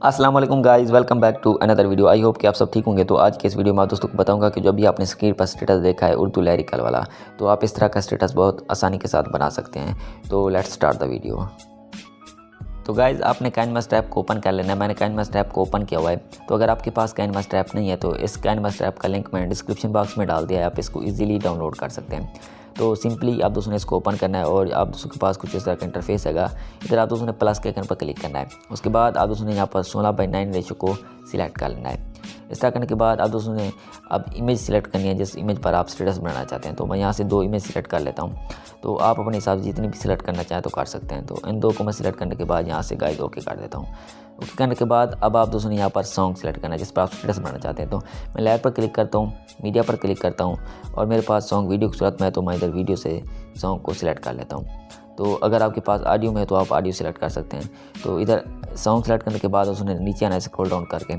अस्सलाम वालेकुम guys, welcome back to another video. I hope कि आप सब ठीक होंगे। तो आज के इस वीडियो में आप दोस्तों को बताऊंगा कि जो भी आपने स्क्रीन पर स्टेटस देखा है उर्दू लैरिकल वाला, तो आप इस तरह का स्टेटस बहुत आसानी के साथ बना सकते हैं। तो लेट्स स्टार्ट द वीडियो। तो गाइज़ आपने काइनमास्टर ऐप को ओपन कर लेना है। मैंने काइनमास्टर ऐप को ओपन किया हुआ है। तो अगर आपके पास काइनमास्टर ऐप नहीं है तो इस काइनमास्टर ऐप का लिंक मैंने डिस्क्रिप्शन बॉक्स में डाल दिया है, आप इसको ईजिली डाउनलोड कर सकते हैं। तो सिंपली आप दोस्तों ने इसको ओपन करना है और आप दोस्तों के पास कुछ इस तरह का इंटरफेस हैगा। इधर आप दोस्तों ने प्लस के आइकन पर क्लिक करना है। उसके बाद आप दोस्तों ने यहाँ पर 16:9 रेशो को सिलेक्ट कर लेना है। इस तरह करने के बाद आप दोस्तों ने अब इमेज सिलेक्ट करनी है जिस इमेज पर आप स्टेटस बनाना चाहते हैं। तो मैं यहाँ से 2 इमेज सिलेक्ट कर लेता हूँ। तो आप अपने हिसाब से जितनी भी सिलेक्ट करना चाहें तो कर सकते हैं। तो इन 2 को मैं सिलेक्ट करने के बाद यहाँ से गाइस ओके कर देता हूँ। ओके करने के बाद अब आप दोस्तों ने यहाँ पर सॉन्ग सिलेक्ट करना है जिस पर आप स्टेटस बनाना चाहते हैं। तो मैं लेयर पर क्लिक करता हूँ, मीडिया पर क्लिक करता हूँ और मेरे पास सॉन्ग वीडियो की सूरत में है तो मैं इधर वीडियो से सॉन्ग को सिलेक्ट कर लेता हूँ। तो अगर आपके पास ऑडियो में है तो आप ऑडियो सिलेक्ट कर सकते हैं। तो इधर सॉन्ग सेलेक्ट करने के बाद उसने नीचे आना है स्क्रॉल डाउन करके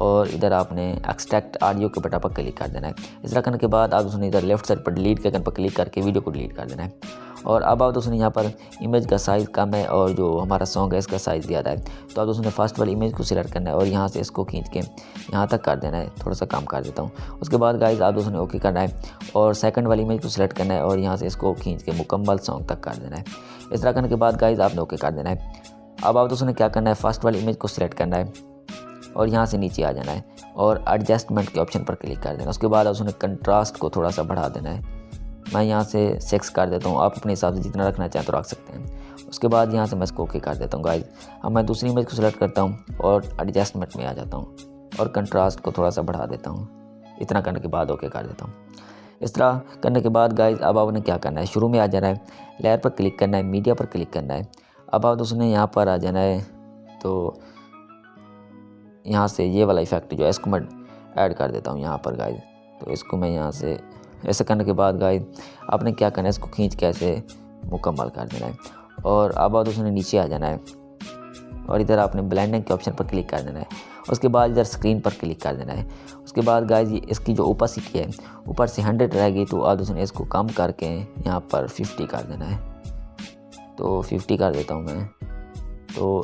और इधर आपने एक्सट्रैक्ट ऑडियो के बटन पर क्लिक कर देना है। इस तरह करने के बाद आप उसने इधर लेफ्ट साइड पर डिलीट के आइकन पर क्लिक करके वीडियो को डिलीट कर देना है। और अब आप दोस्तों ने यहाँ पर इमेज का साइज़ कम है और जो हमारा सॉन्ग है इसका साइज़ ज़्यादा है। तो आप दोस्तों ने फर्स्ट वाली इमेज को सिलेक्ट करना है और यहाँ से इसको खींच के यहाँ तक कर देना है। थोड़ा सा कम कर देता हूँ। उसके बाद गाइस आप दोस्तों ने ओके करना है और सेकंड वाली इमेज को सिलेक्ट करना है और यहाँ से इसको खींच के मुकम्मल सॉन्ग तक कर देना है। इस तरह करने के बाद गाइस आपने ओके कर देना है। अब आप दोस्तों ने क्या करना है, फर्स्ट वाली इमेज को सिलेक्ट करना है और यहाँ से नीचे आ जाना है और एडजस्टमेंट के ऑप्शन पर क्लिक कर देना है। उसके बाद आप उसने कंट्रास्ट को थोड़ा सा बढ़ा देना है। मैं यहाँ से 6 कर देता हूँ, आप अपने हिसाब से जितना रखना चाहें तो रख सकते हैं। उसके बाद यहाँ से मैं इसको ओके कर देता हूँ गाइस। अब मैं दूसरी इमेज को सिलेक्ट करता हूँ और एडजस्टमेंट में आ जाता हूँ और कंट्रास्ट को थोड़ा सा बढ़ा देता हूँ। इतना करने के बाद ओके कर देता हूँ। इस तरह करने के बाद गाइस अब आपने क्या करना है, शुरू में आ जाना है, लेयर पर क्लिक करना है, मीडिया पर क्लिक करना है। अब आप दोस्तों ने यहाँ पर आ जाना है। तो यहाँ से ये वाला इफेक्ट जो है इसको मैं ऐड कर देता हूँ यहाँ पर गाइस। तो इसको मैं यहाँ से ऐसे करने के बाद गाइस आपने क्या करना है, इसको खींच के ऐसे मुकम्मल कर देना है। और अब आप दोस्तों ने नीचे आ जाना है और इधर आपने ब्लेंडिंग के ऑप्शन पर क्लिक कर देना है। उसके बाद इधर स्क्रीन पर क्लिक कर देना है। उसके बाद गाइस ये इसकी जो ओपेसिटी है ऊपर से 100 रहेगी तो आप दोस्तों ने इसको कम करके यहाँ पर 50 कर देना है। तो 50 कर देता हूँ मैं। तो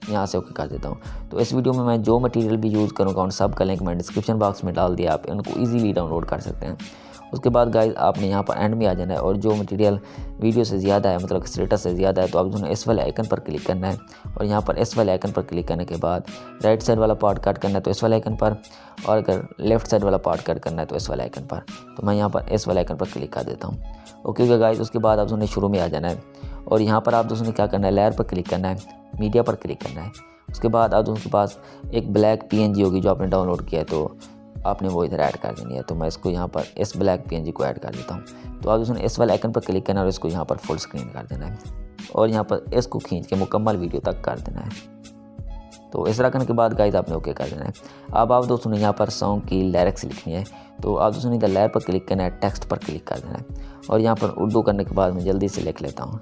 यहाँ से ओके कर देता हूँ। तो इस वीडियो में मैं जो मटेरियल भी यूज़ करूँगा उन सब का लिंक मैं डिस्क्रिप्शन बॉक्स में डाल दिया, आप इनको इजीली डाउनलोड कर सकते हैं। उसके बाद गाइस आपने यहाँ पर एंड में आ जाना है और जो मटेरियल वीडियो से ज़्यादा है, मतलब स्टेटस से ज़्यादा है, तो आप दोनों इस वाले आइकन पर क्लिक करना है और यहाँ पर इस वाले आइकन पर क्लिक करने के बाद राइट साइड वाला पार्ट कट करना है तो इस वाले आइकन पर, और अगर लेफ्ट साइड वाला पार्ट कट करना है तो इस वाले आइकन पर। तो मैं यहाँ पर इस वाले आइकन पर क्लिक कर देता हूँ। ओके गाइस, उसके बाद आप दोनों शुरू में आ जाना है और यहाँ पर आप दोस्तों ने क्या करना है, लेयर पर क्लिक करना है, मीडिया पर क्लिक करना है। उसके बाद आप दोस्तों के पास एक ब्लैक PNG होगी जो आपने डाउनलोड किया है, तो आपने वो इधर ऐड कर देनी है। तो मैं इसको यहाँ पर इस ब्लैक PNG को ऐड कर देता हूँ। तो आप दोस्तों ने इस वाले आइकन पर क्लिक करना है और इसको यहाँ पर फुल स्क्रीन कर देना है और यहाँ पर इसको खींच के मुकम्मल वीडियो तक कर देना है। तो इस तरह करने के बाद गाइस आपने ओके कर देना है। अब आप दोस्तों ने यहाँ पर सॉन्ग की लिरिक्स लिखनी है। तो आप दोस्तों ने इधर लेयर पर क्लिक करना है, टेक्स्ट पर क्लिक कर देना है और यहाँ पर उर्दू करने के बाद मैं जल्दी से लिख लेता हूँ।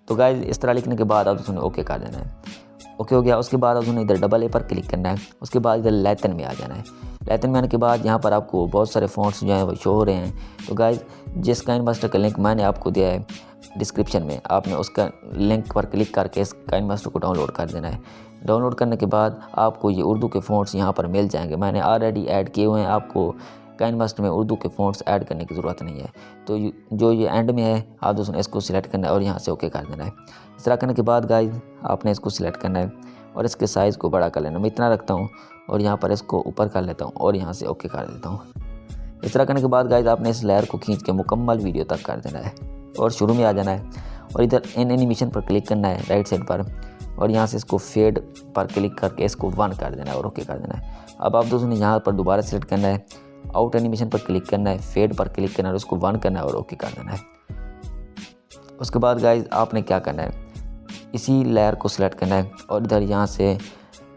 तो गाइस इस तरह लिखने के बाद आप दोस्तों ने ओके कर देना है। ओके हो गया। उसके बाद आप दोस्तों इधर डबल ए पर क्लिक करना है। उसके बाद इधर लैतिन में आ जाना है। लैतिन में आने के बाद यहाँ पर आपको बहुत सारे फ़ॉन्ट्स जो हैं वो शो हो रहे हैं। तो गाइस जिस काइनमास्टर का लिंक मैंने आपको दिया है डिस्क्रिप्शन में, आपने उसका लिंक पर क्लिक करके इस काइनमास्टर को डाउनलोड कर देना है। डाउनलोड करने के बाद आपको ये उर्दू के फ़ॉन्ट्स यहाँ पर मिल जाएंगे। मैंने ऑलरेडी ऐड किए हुए हैं, आपको काइनमास्टर में उर्दू के फ़ॉन्ट्स ऐड करने की ज़रूरत नहीं है। तो जो ये एंड में है आप दोस्तों ने इसको सिलेक्ट करना है और यहाँ से ओके कर देना है। इस तरह करने के बाद गाइस आपने इसको सिलेक्ट करना है और इसके साइज़ को बड़ा कर लेना। मैं इतना रखता हूँ और यहाँ पर इसको ऊपर कर लेता हूँ और यहाँ से ओके कर देता हूँ। इस तरह करने के बाद गाइस आपने इस लेयर को खींच के मुकम्मल वीडियो तक कर देना है और शुरू में आ जाना है और इधर इन एनिमेशन पर क्लिक करना है राइट साइड पर और यहाँ से इसको फेड पर क्लिक करके इसको 1 कर देना है और ओके कर देना है। अब आप दोस्तों ने यहाँ पर दोबारा सेलेक्ट करना है, आउट एनिमेशन पर क्लिक करना है, फेड पर क्लिक करना है और उसको 1 करना है और ओके कर देना है। उसके बाद गाइस आपने क्या करना है, इसी लेयर को सिलेक्ट करना है और इधर यहाँ से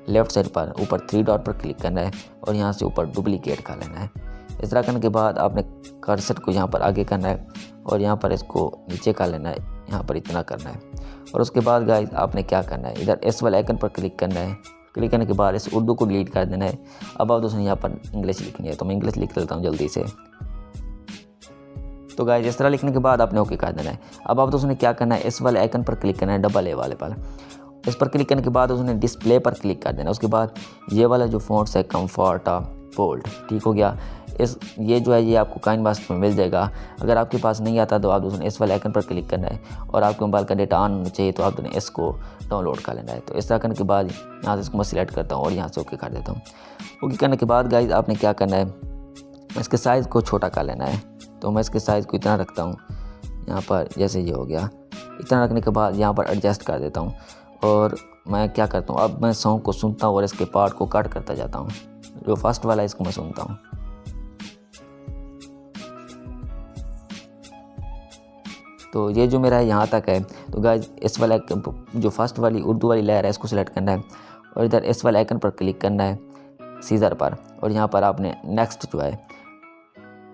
लेफ़्ट साइड पर ऊपर 3 डॉट पर क्लिक करना है और यहाँ से ऊपर डुप्लीकेट कर लेना है। इस तरह करने के बाद आपने कर्सर को यहाँ पर आगे करना है और यहाँ पर इसको नीचे कर लेना है, यहाँ पर इतना करना है। और उसके बाद गाइस आपने क्या करना है, इधर इस वाले आइकन पर क्लिक करना है। क्लिक करने के बाद इस उर्दू को डिलीट कर देना है। अब आप दोस्तों यहाँ पर इंग्लिश लिखनी है, तो मैं इंग्लिश लिख लेता हूँ जल्दी से। तो गाइस इस तरह लिखने के बाद आपने ओके कर देना है। अब आप दोस्तों ने क्या करना है, इस वाले आइकन पर क्लिक करना है, डबल ए वाले पर, इस पर क्लिक करने के बाद उसने डिस्प्ले पर क्लिक कर देना। उसके बाद ये वाला जो फ़ॉन्ट्स है कंफर्ट बोल्ड, ठीक हो गया। ये जो है ये आपको काइनमास्टर में मिल जाएगा। अगर आपके पास नहीं आता तो आप दोस्तों इस वाले आइकन पर क्लिक करना है और आपके मोबाइल का डेटा ऑन होना चाहिए, तो आप दोस्तों इसको डाउनलोड कर लेना है। तो इस तरह करने के बाद यहाँ से इसको मैं सिलेक्ट करता हूँ और यहाँ से ओके कर देता हूँ। ओके करने के बाद गाइज आपने क्या करना है, इसके साइज़ को छोटा कर लेना है। तो मैं इसके साइज़ को इतना रखता हूँ, यहाँ पर जैसे ये हो गया। इतना रखने के बाद यहाँ पर एडजस्ट कर देता हूँ और मैं क्या करता हूँ, अब मैं सॉन्ग को सुनता हूँ और इसके पार्ट को कट करता जाता हूँ। जो फर्स्ट वाला है इसको मैं सुनता हूँ। तो ये जो मेरा है यहाँ तक है। तो गाइज इस वाला जो फर्स्ट वाली उर्दू वाली लेयर है इसको सिलेक्ट करना है और इधर इस वाले आइकन पर क्लिक करना है सीज़र पर, और यहाँ पर आपने नेक्स्ट जो है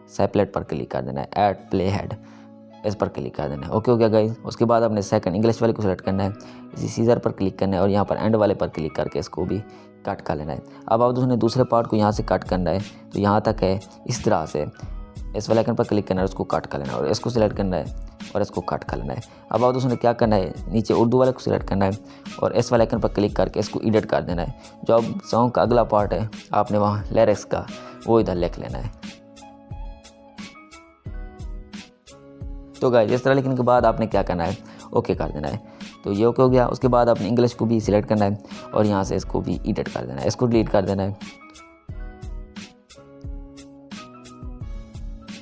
सेपरेट पर क्लिक कर देना है, ऐड प्ले हेड इस पर क्लिक कर देना है। ओके हो गया गाइज। उसके बाद आपने सेकंड इंग्लिश वाले को सिलेक्ट करना है, इसी सीज़र पर क्लिक करना है और यहाँ पर एंड वाले पर क्लिक करके इसको भी कट कर लेना है। अब आप उसने दूसरे पार्ट को यहाँ से कट करना है, तो यहाँ तक है इस तरह से इस वाले आइकन पर क्लिक करना है, उसको कट कर लेना है और इसको सिलेक्ट करना है और इसको कट कर लेना है। अब आप उसने क्या करना है, नीचे उर्दू वाले को सिलेक्ट करना है और इस वाले आइकन पर क्लिक करके इसको एडिट कर देना है। जो अब सॉन्ग का अगला पार्ट है आपने वहाँ लिरिक्स का वो इधर लिख लेना है। तो गाइस इस तरह लिखने के बाद आपने क्या करना है, ओके कर देना है। तो ये ओके हो गया। उसके बाद आपने इंग्लिश को भी सिलेक्ट करना है और यहाँ से इसको भी एडिट कर देना है, इसको डिलीट कर देना है।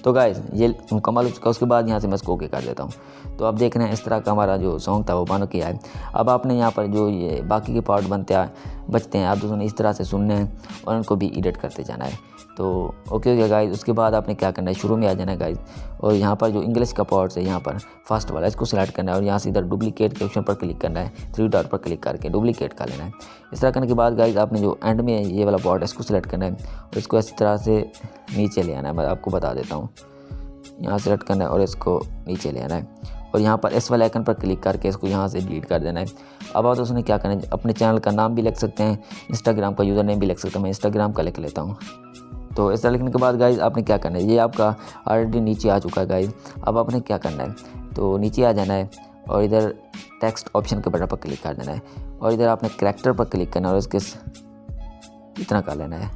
तो गाइस ये मुकम्मल हो चुका। उसके बाद यहाँ से मैं इसको ओके कर देता हूँ। तो अब देखना है इस तरह का हमारा जो सॉन्ग था वो बन किया है। अब आपने यहाँ पर जो ये बाकी के पार्ट बचते हैं आप दोस्तों इस तरह से सुनने हैं और उनको भी एडिट करते जाना है। तो ओके हो गया गाइस। उसके बाद आपने क्या करना है, शुरू में आ जाना है गाइस और यहाँ पर जो इंग्लिश का पार्ट है यहाँ पर फर्स्ट वाला इसको सिलेक्ट करना है और यहाँ से इधर डुप्लीकेट के ऑप्शन पर क्लिक करना है, 3 डॉट पर क्लिक करके डुप्लीकेट कर लेना है। इस तरह करने के बाद गाइस आपने जो एंड में ये वाला पार्ट है इसको सिलेक्ट करना है और इसको इस तरह से नीचे ले आना है। मैं आपको बता देता हूँ, यहाँ सेलेक्ट करना है और इसको नीचे ले आना है और यहाँ पर इस वाले आइकन पर क्लिक करके इसको यहाँ से डिलीट कर देना है। अब आप उसने क्या करना है, अपने चैनल का नाम भी लिख सकते हैं, इंस्टाग्राम का यूज़र नेम भी लिख सकते हैं। मैं इंस्टाग्राम का लिख लेता हूँ। तो इस तरह लिखने के बाद गाइज आपने क्या करना है, ये आपका ऑलरेडी नीचे आ चुका है गाइज। अब आपने क्या करना है, तो नीचे आ जाना है और इधर टेक्स्ट ऑप्शन के बटन पर क्लिक कर देना है और इधर आपने कैरेक्टर पर क्लिक करना है और इसके इतना कर लेना है,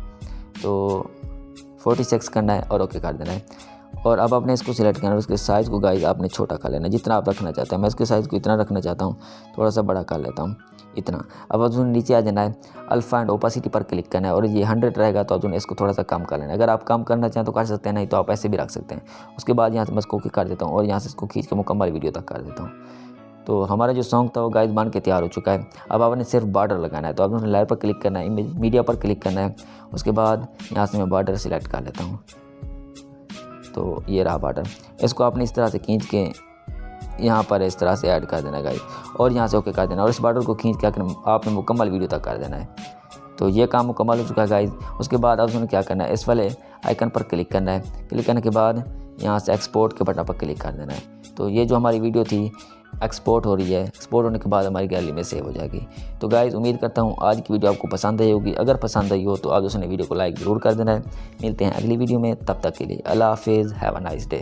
तो 46 करना है और ओके कर देना है। और अब आपने इसको सिलेक्ट करना है, उसके साइज़ को गाइज आपने छोटा कर लेना है जितना आप रखना चाहते हैं। मैं इसके साइज़ को इतना रखना चाहता हूँ, थोड़ा सा बड़ा कर लेता हूँ इतना। अब उसने नीचे आ जाना है, अल्फ़ा एंड ओपेसिटी पर क्लिक करना है और ये 100 रहेगा तो आपने इसको थोड़ा सा कम कर लेना है। अगर आप कम करना चाहें तो कर सकते हैं, नहीं तो आप ऐसे भी रख सकते हैं। उसके बाद यहाँ से मैं इसको कर देता हूँ और यहाँ से इसको खींच के मुकम्मल वीडियो तक कर देता हूँ। तो हमारा जो सॉन्ग था वो गाइज बन के तैयार हो चुका है। अब आपने सिर्फ बॉर्डर लगाना है, तो आपने लेयर पर क्लिक करना है, मीडिया पर क्लिक करना है। उसके बाद यहाँ से मैं बॉर्डर सिलेक्ट कर लेता हूँ। तो ये रहा बॉर्डर, इसको आपने इस तरह से खींच के यहाँ पर इस तरह से ऐड कर देना है गाइस और यहाँ से ओके कर देना और इस बॉर्डर को खींच के आपने मुकम्मल वीडियो तक कर देना है। तो ये काम मुकम्मल हो चुका है गाइस। उसके बाद आप उसने क्या करना है, इस वाले आइकन पर क्लिक करना है। क्लिक करने के बाद यहाँ से एक्सपोर्ट के बटन पर क्लिक कर देना है। तो ये जो हमारी वीडियो थी एक्सपोर्ट हो रही है, एक्सपोर्ट होने के बाद हमारी गैलरी में सेव हो जाएगी। तो गाइस उम्मीद करता हूँ आज की वीडियो आपको पसंद आई होगी। अगर पसंद आई हो तो आप उसने वीडियो को लाइक ज़रूर कर देना है। मिलते हैं अगली वीडियो में, तब तक के लिए अल्लाह हाफिज़, हैव अ नाइस डे।